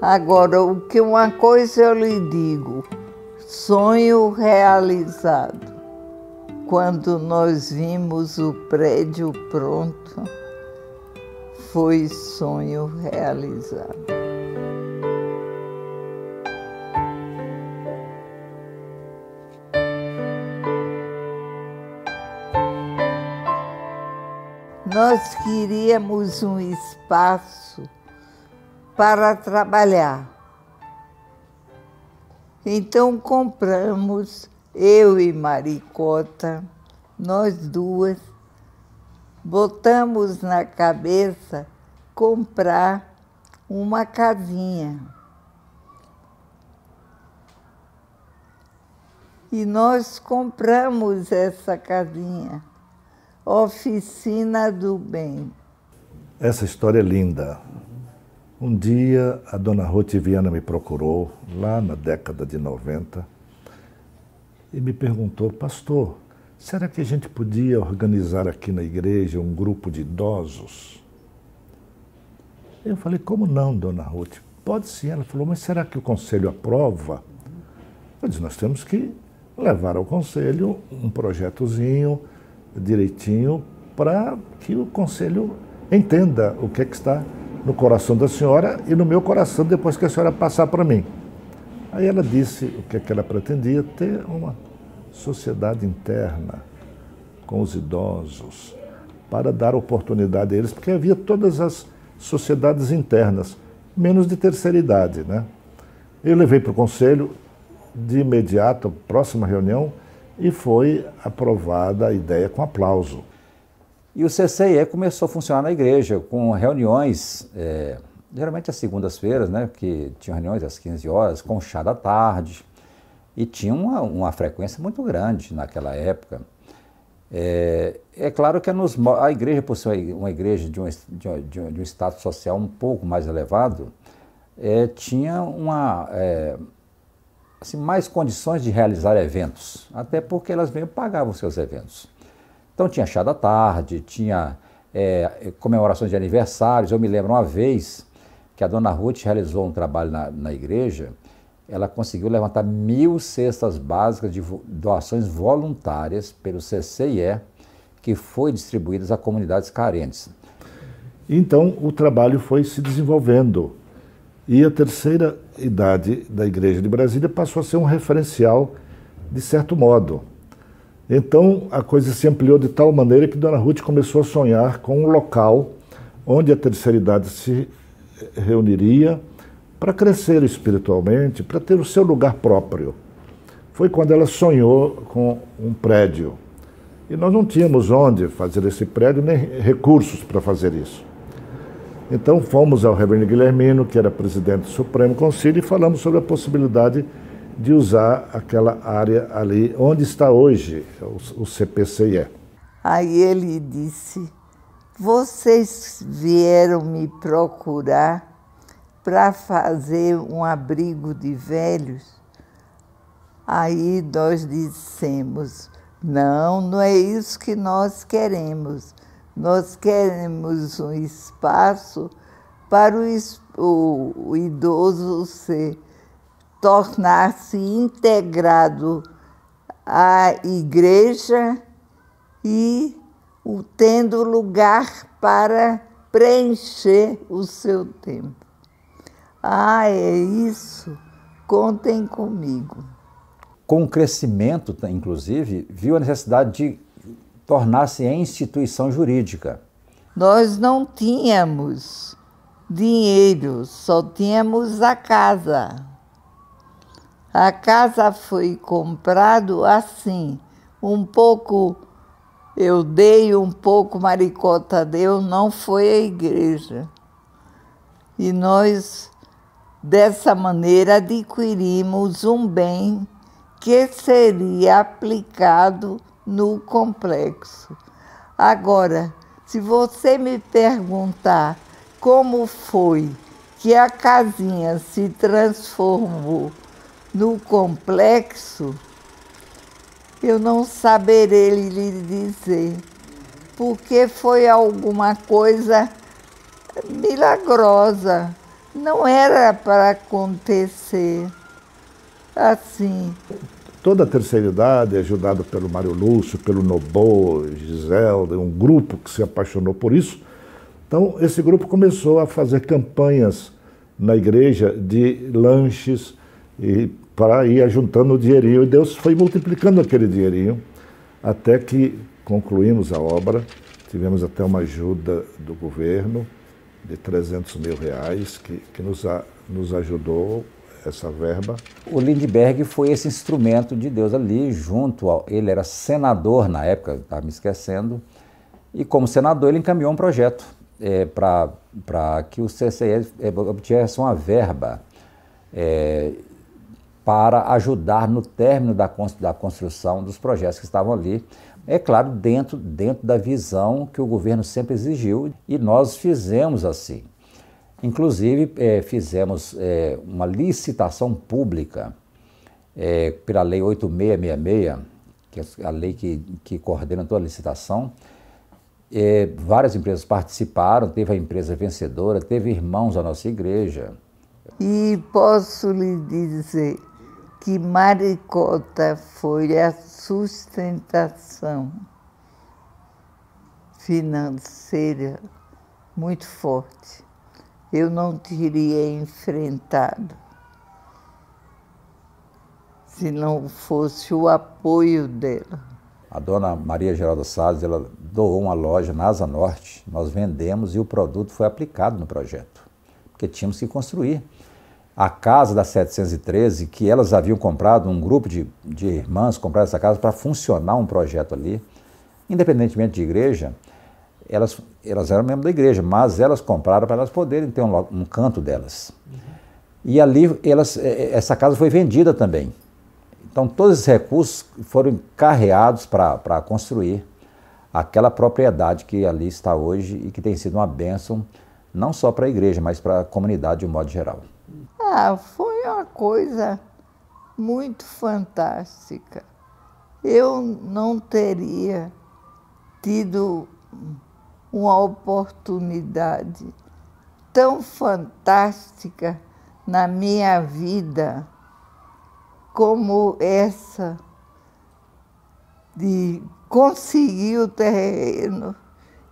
Agora, uma coisa eu lhe digo, sonho realizado. Quando nós vimos o prédio pronto, foi sonho realizado. Nós queríamos um espaço para trabalhar. Então compramos, eu e Maricota, nós duas, botamos na cabeça comprar uma casinha. E nós compramos essa casinha, Oficina do Bem. Essa história é linda. Um dia a dona Ruth Viana me procurou, lá na década de 90, e me perguntou: pastor, será que a gente podia organizar aqui na igreja um grupo de idosos? Eu falei: como não, dona Ruth? Pode sim. Ela falou: mas será que o conselho aprova? Eu disse: nós temos que levar ao conselho um projetozinho direitinho para que o conselho entenda o que é que está no coração da senhora e no meu coração depois que a senhora passar para mim. Aí ela disse o que é que ela pretendia: ter uma sociedade interna com os idosos, para dar oportunidade a eles, porque havia todas as sociedades internas, menos de terceira idade, né? Eu levei para o conselho de imediato, próxima reunião, e foi aprovada a ideia com aplauso. E o CCIE começou a funcionar na igreja, com reuniões, geralmente às segundas-feiras, né, que tinham reuniões às 15 horas, com chá da tarde, e tinha uma frequência muito grande naquela época. É claro que a igreja, por ser uma igreja de um status social um pouco mais elevado, tinha assim, mais condições de realizar eventos, até porque elas mesmo pagavam seus eventos. Então tinha chá da tarde, tinha comemorações de aniversários. Eu me lembro uma vez que a dona Ruth realizou um trabalho na igreja, ela conseguiu levantar 1.000 cestas básicas de doações voluntárias pelo CCIE, que foi distribuídas a comunidades carentes. Então o trabalho foi se desenvolvendo. E a terceira idade da Igreja de Brasília passou a ser um referencial, de certo modo. Então a coisa se ampliou de tal maneira que dona Ruth começou a sonhar com um local onde a terceira idade se reuniria para crescer espiritualmente, para ter o seu lugar próprio. Foi quando ela sonhou com um prédio. E nós não tínhamos onde fazer esse prédio, nem recursos para fazer isso. Então fomos ao reverendo Guilhermino, que era presidente do Supremo Conselho, e falamos sobre a possibilidade de usar aquela área ali, onde está hoje o CPCIE. Aí ele disse: vocês vieram me procurar para fazer um abrigo de velhos? Aí nós dissemos: não é isso que nós queremos. Nós queremos um espaço para o idoso tornar-se integrado à igreja e tendo lugar para preencher o seu tempo. É isso? Contem comigo. Com o crescimento, inclusive, viu a necessidade de tornar-se em instituição jurídica. Nós não tínhamos dinheiro, só tínhamos a casa. A casa foi comprada assim, um pouco eu dei, um pouco Maricota deu, não foi a igreja. E nós, dessa maneira, adquirimos um bem que seria aplicado no complexo. Agora, se você me perguntar como foi que a casinha se transformou no complexo, eu não saberei lhe dizer, porque foi alguma coisa milagrosa. não era para acontecer assim. Toda a terceira idade, ajudado pelo Mário Lúcio, pelo Nobô, Gisela, um grupo que se apaixonou por isso. Então, esse grupo começou a fazer campanhas na igreja de lanches e para ir juntando o dinheirinho. E Deus foi multiplicando aquele dinheirinho até que concluímos a obra. Tivemos até uma ajuda do governo de R$300 mil, que nos ajudou essa verba. O Lindbergh foi esse instrumento de Deus ali, ele era senador na época, estava me esquecendo, e como senador ele encaminhou um projeto para que o CCE obtivesse uma verba para ajudar no término da construção dos projetos que estavam ali. É claro, dentro da visão que o governo sempre exigiu, e nós fizemos assim. Inclusive, fizemos uma licitação pública pela Lei 8666, que é a lei que coordena toda a licitação. Várias empresas participaram, teve a empresa vencedora, teve irmãos da nossa igreja. E posso lhe dizer que Maricota foi a sustentação financeira muito forte. Eu não teria enfrentado se não fosse o apoio dela. A dona Maria Geralda Salles, ela doou uma loja na Asa Norte, nós vendemos e o produto foi aplicado no projeto, porque tínhamos que construir. A casa da 713, que elas haviam comprado, um grupo de irmãs compraram essa casa para funcionar um projeto ali, independentemente de igreja. Elas eram membros da igreja, mas elas compraram para elas poderem ter um canto delas. E ali essa casa foi vendida também. Então todos esses recursos foram encarreados para construir aquela propriedade que ali está hoje e que tem sido uma bênção, não só para a igreja, mas para a comunidade de um modo geral. Foi uma coisa muito fantástica. Eu não teria tido uma oportunidade tão fantástica na minha vida como essa de conseguir o terreno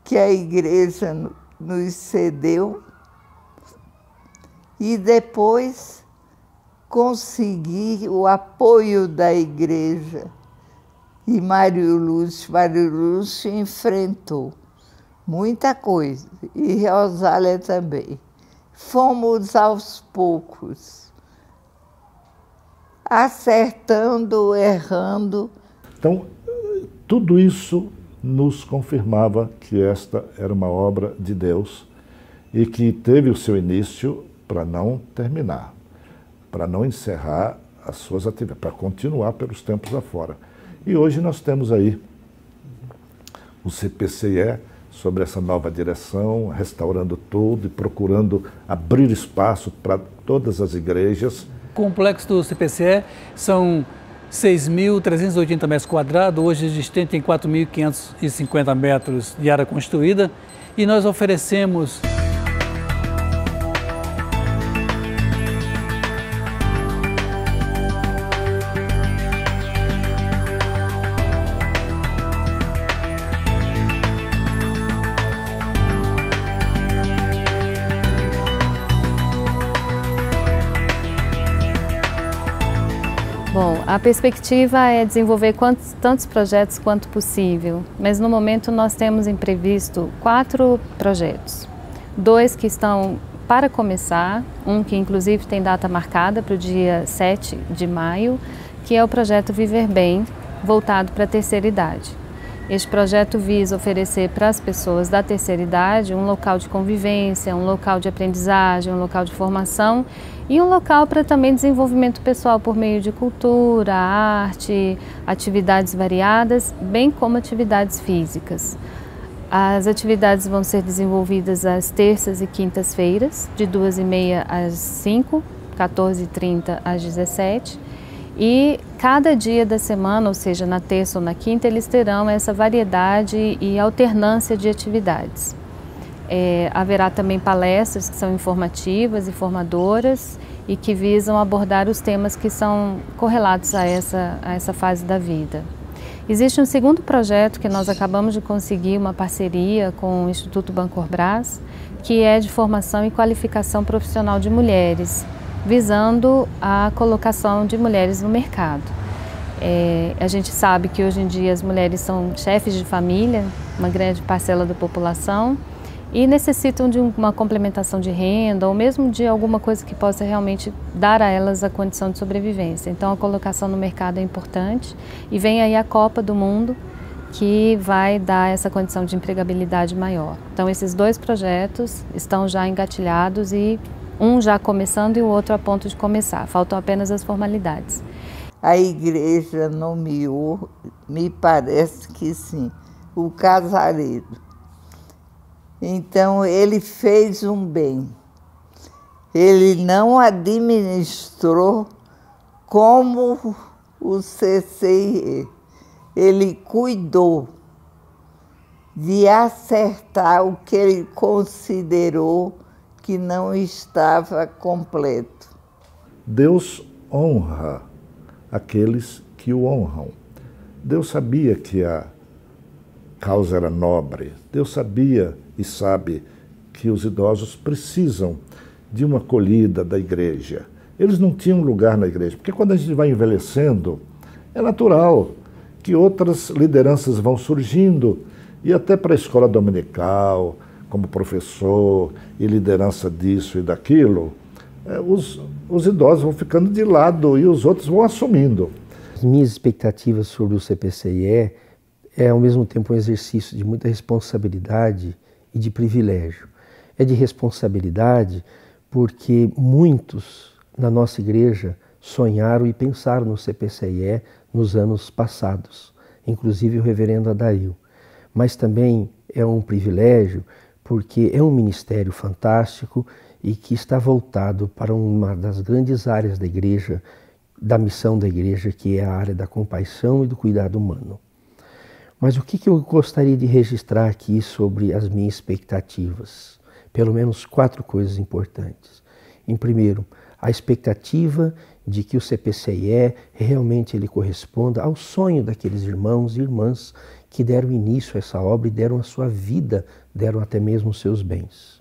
que a igreja nos cedeu e depois conseguir o apoio da igreja. E Mário Lúcio enfrentou muita coisa, e Rosália também. Fomos aos poucos, acertando, errando. Então, tudo isso nos confirmava que esta era uma obra de Deus e que teve o seu início para não terminar, para não encerrar as suas atividades, para continuar pelos tempos afora. E hoje nós temos aí o CPCE sobre essa nova direção, restaurando tudo e procurando abrir espaço para todas as igrejas. O complexo do CPCE são 6.380 metros quadrados, hoje existente tem 4.550 metros de área construída, e nós oferecemos Bom, a perspectiva é desenvolver tantos projetos quanto possível, mas no momento nós temos em previsto 4 projetos. 2 que estão para começar, um que inclusive tem data marcada para o dia 7 de maio, que é o projeto Viver Bem, voltado para a terceira idade. Este projeto visa oferecer para as pessoas da terceira idade um local de convivência, um local de aprendizagem, um local de formação e um local para também desenvolvimento pessoal por meio de cultura, arte, atividades variadas, bem como atividades físicas. As atividades vão ser desenvolvidas às terças e quintas-feiras, de 2h30 às 5h, 14h30 às 17h. E cada dia da semana, ou seja, na terça ou na quinta, eles terão essa variedade e alternância de atividades. Haverá também palestras que são informativas e formadoras e que visam abordar os temas que são correlatos a essa fase da vida. Existe um segundo projeto que nós acabamos de conseguir uma parceria com o Instituto Bancorbras, que é de formação e qualificação profissional de mulheres, visando a colocação de mulheres no mercado. A gente sabe que hoje em dia as mulheres são chefes de família, uma grande parcela da população, e necessitam de uma complementação de renda ou mesmo de alguma coisa que possa realmente dar a elas a condição de sobrevivência. Então a colocação no mercado é importante e vem aí a Copa do Mundo, que vai dar essa condição de empregabilidade maior. Então esses dois projetos estão já engatilhados e um já começando e o outro a ponto de começar. Faltam apenas as formalidades. A igreja nomeou, me parece que sim, o casareiro. Então, ele fez um bem. Ele não administrou como o CCIE. Ele cuidou de acertar o que ele considerou que não estava completo. Deus honra aqueles que o honram. Deus sabia que a causa era nobre. Deus sabia e sabe que os idosos precisam de uma acolhida da igreja. Eles não tinham lugar na igreja, porque quando a gente vai envelhecendo, é natural que outras lideranças vão surgindo, e até para a escola dominical, como professor e liderança disso e daquilo, os idosos vão ficando de lado e os outros vão assumindo. As minhas expectativas sobre o CPCIE é ao mesmo tempo um exercício de muita responsabilidade e de privilégio. É de responsabilidade porque muitos na nossa igreja sonharam e pensaram no CPCIE nos anos passados, inclusive o reverendo Adail. Mas também é um privilégio porque é um ministério fantástico e que está voltado para uma das grandes áreas da igreja, da missão da igreja, que é a área da compaixão e do cuidado humano. Mas o que eu gostaria de registrar aqui sobre as minhas expectativas? Pelo menos 4 coisas importantes. Em primeiro, a expectativa de que o CPCIE realmente ele corresponda ao sonho daqueles irmãos e irmãs que deram início a essa obra e deram a sua vida, deram até mesmo os seus bens.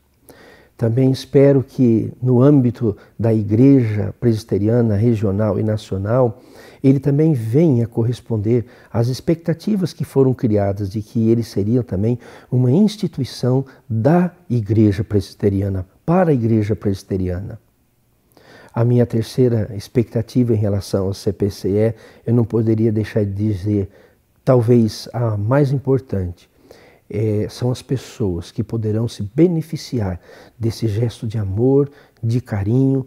Também espero que no âmbito da Igreja Presbiteriana Regional e Nacional, ele também venha corresponder às expectativas que foram criadas de que ele seria também uma instituição da Igreja Presbiteriana, para a Igreja Presbiteriana. A minha terceira expectativa em relação ao CPCE, eu não poderia deixar de dizer, talvez a mais importante, são as pessoas que poderão se beneficiar desse gesto de amor, de carinho,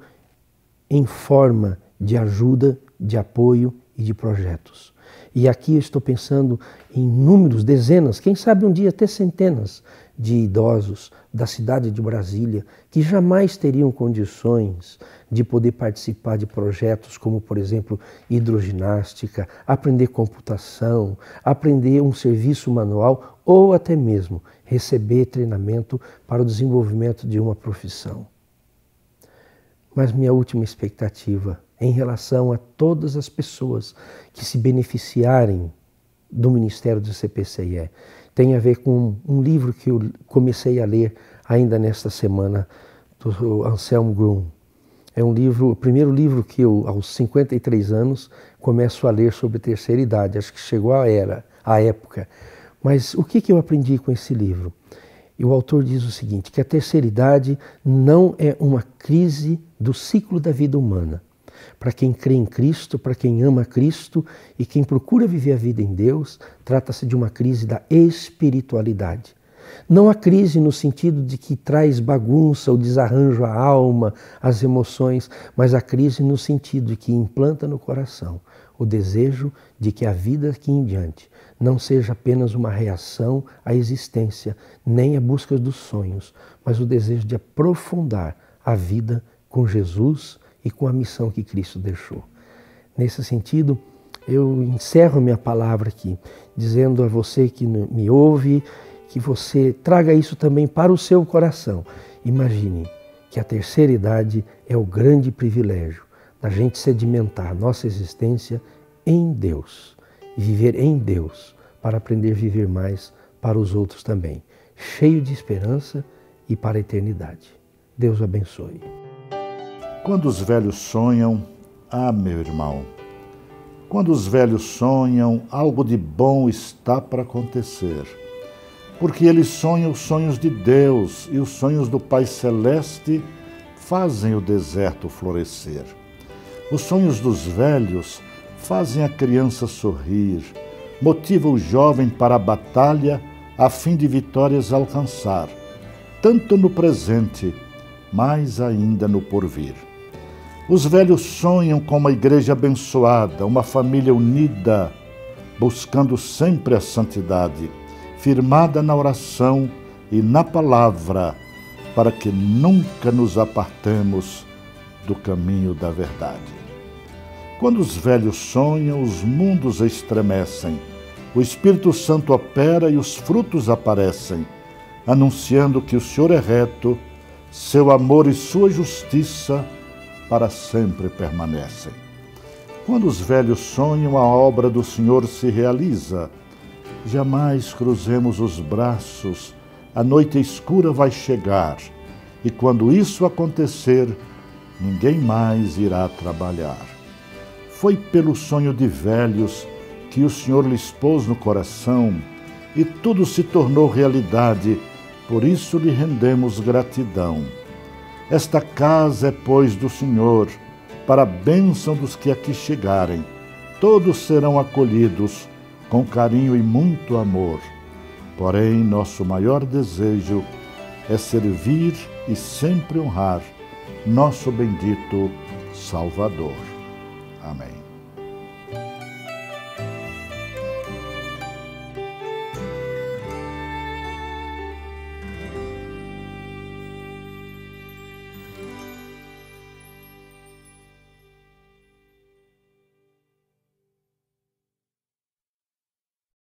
em forma de ajuda, de apoio e de projetos. E aqui eu estou pensando em números, dezenas, quem sabe um dia até centenas de idosos da cidade de Brasília que jamais teriam condições de poder participar de projetos como, por exemplo, hidroginástica, aprender computação, aprender um serviço manual ou até mesmo receber treinamento para o desenvolvimento de uma profissão. Mas minha última expectativa em relação a todas as pessoas que se beneficiarem do Ministério do CPCIE tem a ver com um livro que eu comecei a ler ainda nesta semana, do Anselm Grün. É um livro, o primeiro livro que eu, aos 53 anos, começo a ler sobre terceira idade. Acho que chegou a época. Mas o que eu aprendi com esse livro? E o autor diz o seguinte, que a terceira idade não é uma crise do ciclo da vida humana. Para quem crê em Cristo, para quem ama Cristo e quem procura viver a vida em Deus, trata-se de uma crise da espiritualidade. Não a crise no sentido de que traz bagunça ou desarranjo à alma, às emoções, mas a crise no sentido de que implanta no coração o desejo de que a vida aqui em diante não seja apenas uma reação à existência, nem a busca dos sonhos, mas o desejo de aprofundar a vida com Jesus e com a missão que Cristo deixou. Nesse sentido, eu encerro minha palavra aqui, dizendo a você que me ouve, que você traga isso também para o seu coração. Imagine que a terceira idade é o grande privilégio da gente sedimentar nossa existência em Deus e viver em Deus para aprender a viver mais para os outros também, cheio de esperança e para a eternidade. Deus o abençoe. Quando os velhos sonham, meu irmão, quando os velhos sonham, algo de bom está para acontecer. Porque eles sonham os sonhos de Deus e os sonhos do Pai Celeste fazem o deserto florescer. Os sonhos dos velhos fazem a criança sorrir, motivam o jovem para a batalha a fim de vitórias alcançar, tanto no presente, mais ainda no porvir. Os velhos sonham com uma igreja abençoada, uma família unida, buscando sempre a santidade, firmada na oração e na palavra, para que nunca nos apartemos do caminho da verdade. Quando os velhos sonham, os mundos estremecem, o Espírito Santo opera e os frutos aparecem, anunciando que o Senhor é reto, seu amor e sua justiça para sempre permanecem. Quando os velhos sonham, a obra do Senhor se realiza. Jamais cruzemos os braços, a noite escura vai chegar, e quando isso acontecer, ninguém mais irá trabalhar. Foi pelo sonho de velhos que o Senhor lhes pôs no coração, e tudo se tornou realidade, por isso lhe rendemos gratidão. Esta casa é, pois, do Senhor, para a bênção dos que aqui chegarem. Todos serão acolhidos com carinho e muito amor. Porém, nosso maior desejo é servir e sempre honrar nosso bendito Salvador. Amém.